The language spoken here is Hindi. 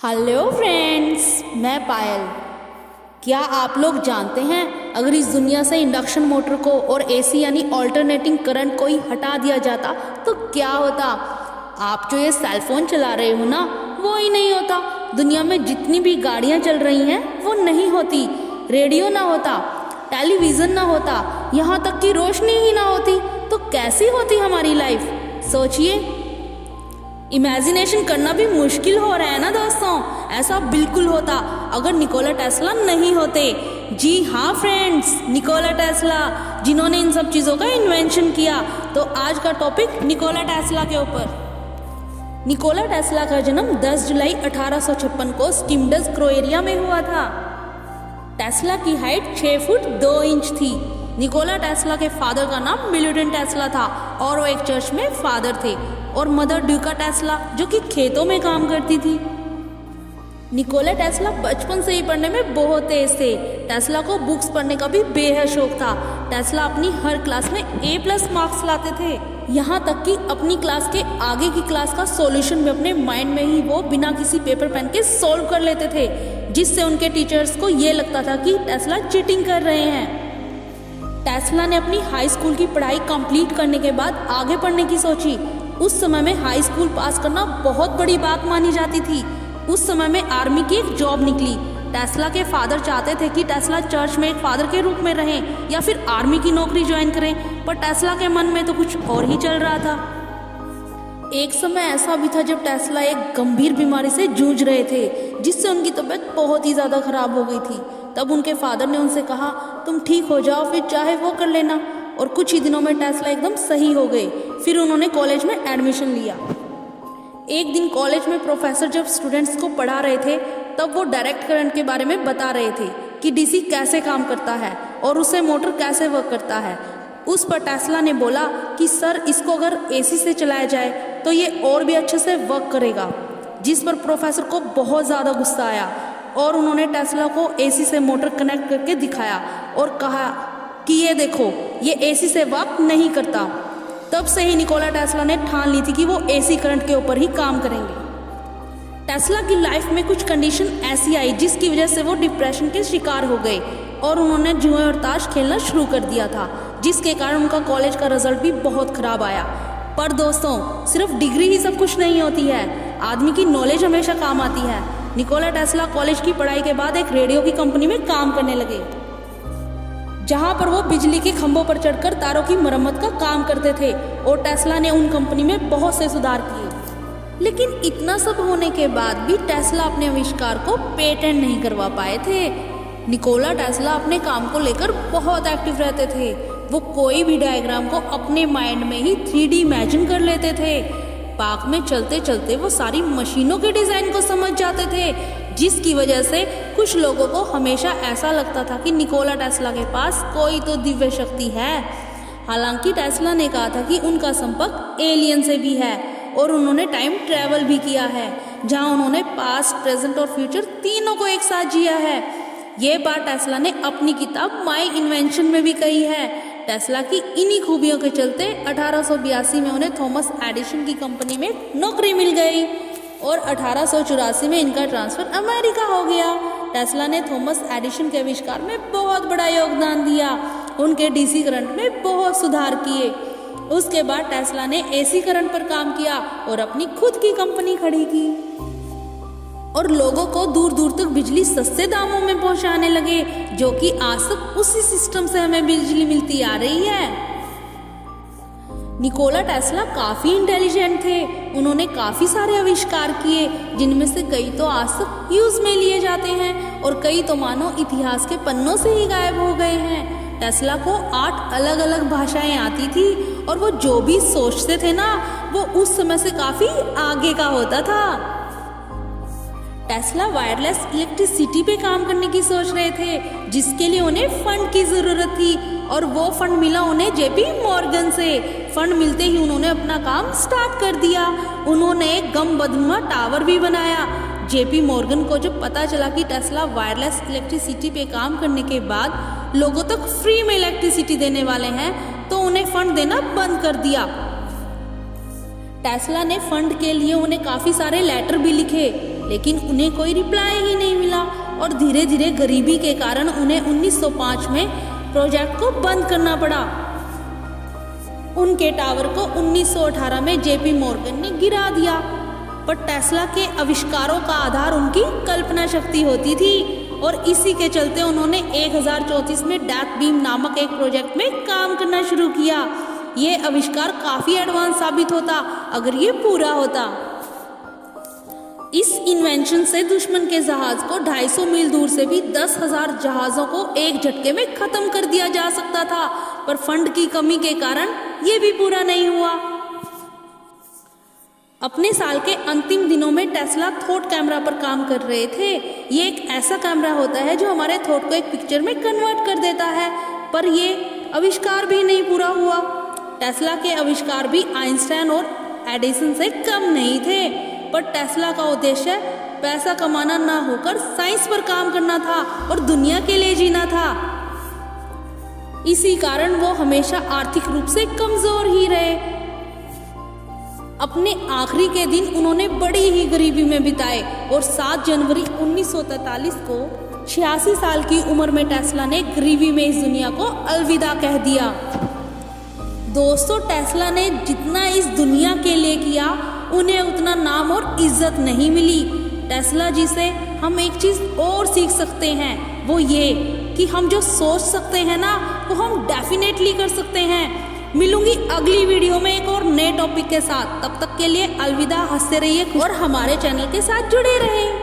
हेलो फ्रेंड्स, मैं पायल। क्या आप लोग जानते हैं, अगर इस दुनिया से इंडक्शन मोटर को और एसी यानी ऑल्टरनेटिंग करंट को ही हटा दिया जाता तो क्या होता। आप जो ये सेल फोन चला रहे हो ना, वो ही नहीं होता। दुनिया में जितनी भी गाड़ियाँ चल रही हैं वो नहीं होती। रेडियो ना होता, टेलीविज़न ना होता, यहाँ तक कि रोशनी ही ना होती, तो कैसी होती हमारी लाइफ। सोचिए, इमेजिनेशन करना भी मुश्किल हो रहा है ना दोस्तों। ऐसा बिल्कुल होता अगर निकोला टेस्ला नहीं होते। जी हाँ फ्रेंड्स, निकोला टेस्ला, जिन्होंने इन सब चीज़ों का इन्वेंशन किया। तो आज का टॉपिक निकोला टेस्ला के ऊपर। निकोला टेस्ला का जन्म 10 जुलाई 1856 को स्किम्डस क्रोएरिया में हुआ था। टेस्ला की हाइट 6 फुट 2 इंच थी। निकोला टेस्ला के फादर का नाम मिलिटन टेस्ला था और वो एक चर्च में फादर थे, और मदर ड्यूका टेस्ला जो कि खेतों में काम करती थी। निकोला टेस्ला बचपन से ही पढ़ने में बहुत तेज थे। टेस्ला को बुक्स पढ़ने का भी बेहद शौक था। टेस्ला अपनी हर क्लास में A+ मार्क्स लाते थे। यहाँ तक कि अपनी क्लास के आगे की क्लास का सॉल्यूशन भी अपने माइंड में ही वो बिना किसी पेपर पेन के सॉल्व कर लेते थे, जिससे उनके टीचर्स को ये लगता था कि टेस्ला चीटिंग कर रहे हैं। टेस्ला ने अपनी हाई स्कूल की पढ़ाई कंप्लीट करने के बाद आगे पढ़ने की सोची। उस समय में हाई स्कूल पास करना बहुत बड़ी बात मानी जाती थी। उस समय में आर्मी की एक जॉब निकली। टेस्ला के फादर चाहते थे कि टेस्ला चर्च में एक फादर के रूप में रहें या फिर आर्मी की नौकरी ज्वाइन करें, पर टेस्ला के मन में तो कुछ और ही चल रहा था। एक समय ऐसा भी था जब टेस्ला एक गंभीर बीमारी से जूझ रहे थे, जिससे उनकी तबीयत बहुत ही ज़्यादा खराब हो गई थी। तब उनके फादर ने उनसे कहा, तुम ठीक हो जाओ, फिर चाहे वो कर लेना। और कुछ ही दिनों में टेस्ला एकदम सही हो गए। फिर उन्होंने कॉलेज में एडमिशन लिया। एक दिन कॉलेज में प्रोफेसर जब स्टूडेंट्स को पढ़ा रहे थे, तब वो डायरेक्ट करंट के बारे में बता रहे थे कि डीसी कैसे काम करता है और उससे मोटर कैसे वर्क करता है। उस पर टेस्ला ने बोला कि सर, इसको अगर एसी से चलाया जाए तो ये और भी अच्छे से वर्क करेगा, जिस पर प्रोफेसर को बहुत ज़्यादा गुस्सा आया और उन्होंने टेस्ला को एसी से मोटर कनेक्ट करके दिखाया और कहा कि ये देखो, ये एसी से वर्क नहीं करता। तब से ही निकोला टेस्ला ने ठान ली थी कि वो एसी करंट के ऊपर ही काम करेंगे। टेस्ला की लाइफ में कुछ कंडीशन ऐसी आई जिसकी वजह से वो डिप्रेशन के शिकार हो गए और उन्होंने जुए और ताश खेलना शुरू कर दिया था, जिसके कारण उनका कॉलेज का रिजल्ट भी बहुत खराब आया। पर दोस्तों, सिर्फ डिग्री ही सब कुछ नहीं होती है, आदमी की नॉलेज हमेशा काम आती है। निकोला टेस्ला कॉलेज की पढ़ाई के बाद एक रेडियो की कंपनी में काम करने लगे, जहां पर वो बिजली के खंभों पर चढ़कर तारों की मरम्मत का काम करते थे, और टेस्ला ने उन कंपनी में बहुत से सुधार किए। लेकिन इतना सब होने के बाद भी टेस्ला अपने आविष्कार को पेटेंट नहीं करवा पाए थे। निकोला टेस्ला अपने काम को लेकर बहुत एक्टिव रहते थे। वो कोई भी डायग्राम को अपने माइंड में ही 3D इमेजिन कर लेते थे। पार्क में चलते चलते वो सारी मशीनों के डिज़ाइन को समझ जाते थे, जिसकी वजह से कुछ लोगों को हमेशा ऐसा लगता था कि निकोला टेस्ला के पास कोई तो दिव्य शक्ति है। हालांकि टेस्ला ने कहा था कि उनका संपर्क एलियन से भी है, और उन्होंने टाइम ट्रैवल भी किया है, जहां उन्होंने पास्ट, प्रेजेंट और फ्यूचर तीनों को एक साथ जिया है। ये बात टेस्ला ने अपनी किताब माई इन्वेंशन में भी कही है। टेस्ला की इन्हीं खूबियों के चलते 1882 में उन्हें थॉमस एडिसन की कंपनी में नौकरी मिल गई, और 1884 में इनका ट्रांसफ़र अमेरिका हो गया। टेस्ला ने थॉमस एडिसन के आविष्कार में बहुत बड़ा योगदान दिया, उनके डीसी करंट में बहुत सुधार किए। उसके बाद टेस्ला ने एसी करंट पर काम किया और अपनी खुद की कंपनी खड़ी की, और लोगों को दूर दूर तक बिजली सस्ते दामों में पहुंचाने लगे, जो कि आज तक उसी सिस्टम से हमें बिजली मिलती आ रही है। निकोला टेस्ला काफ़ी इंटेलिजेंट थे। उन्होंने काफ़ी सारे आविष्कार किए, जिनमें से कई तो आज तक यूज़ में लिए जाते हैं और कई तो मानो इतिहास के पन्नों से ही गायब हो गए हैं। टेस्ला को 8 अलग अलग भाषाएं आती थी, और वो जो भी सोचते थे ना, वो उस समय से काफ़ी आगे का होता था। टेस्ला वायरलेस इलेक्ट्रिसिटी पे काम करने की सोच रहे थे, जिसके लिए उन्हें फंड की ज़रूरत थी, और वो फंड मिला उन्हें जेपी मॉर्गन से। फंड मिलते ही उन्होंने अपना काम स्टार्ट कर दिया। उन्होंने एक गमबदनुमा टावर भी बनाया। जेपी मॉर्गन को जब पता चला कि टेस्ला वायरलेस इलेक्ट्रिसिटी पे काम करने के बाद लोगों तक फ्री में इलेक्ट्रिसिटी देने वाले हैं, तो उन्हें फंड देना बंद कर दिया। टेस्ला ने फंड के लिए उन्हें काफ़ी सारे लेटर भी लिखे, लेकिन उन्हें कोई रिप्लाई ही नहीं मिला और धीरे धीरे गरीबी के कारण उन्हें 1905 में प्रोजेक्ट को बंद करना पड़ा। उनके टावर को 1918 में जेपी मॉर्गन ने गिरा दिया। पर टेस्ला के आविष्कारों का आधार उनकी कल्पना शक्ति होती थी और इसी के चलते उन्होंने 1034 में डेथ बीम नामक एक प्रोजेक्ट में काम करना शुरू किया। ये आविष्कार काफी एडवांस साबित होता अगर ये पूरा होता। इस इन्वेंशन से दुश्मन के जहाज को 250 मील दूर से भी 10,000 जहाजों को एक झटके में खत्म कर दिया जा सकता था, पर फंड की कमी के कारण ये भी पूरा नहीं हुआ। अपने साल के अंतिम दिनों में टेस्ला थॉट कैमरा पर काम कर रहे थे। ये एक ऐसा कैमरा होता है जो हमारे थॉट को एक पिक्चर में कन्वर्ट कर देता है, पर ये आविष्कार भी नहीं पूरा हुआ। टेस्ला के आविष्कार भी आइंस्टाइन और एडिसन से कम नहीं थे, पर टेस्ला का उद्देश्य पैसा कमाना ना होकर साइंस पर काम करना था और दुनिया के लिए जीना था। इसी कारण वो हमेशा आर्थिक रूप से कमजोर ही रहे। अपने आखिरी के दिन उन्होंने बड़ी ही गरीबी में बिताए और 7 जनवरी 1943 को 86 साल की उम्र में टेस्ला ने गरीबी में इस दुनिया को अलविदा कह दिया। दोस्तों, टेस्ला ने जितना इस दुनिया के लिए किया उन्हें उतना नाम और इज्जत नहीं मिली। टेस्ला जी से हम एक चीज और सीख सकते हैं, वो ये कि हम जो सोच सकते हैं ना, वो हम डेफिनेटली कर सकते हैं। मिलूंगी अगली वीडियो में एक और नए टॉपिक के साथ। तब तक के लिए अलविदा, हंसते रहिए और हमारे चैनल के साथ जुड़े रहें।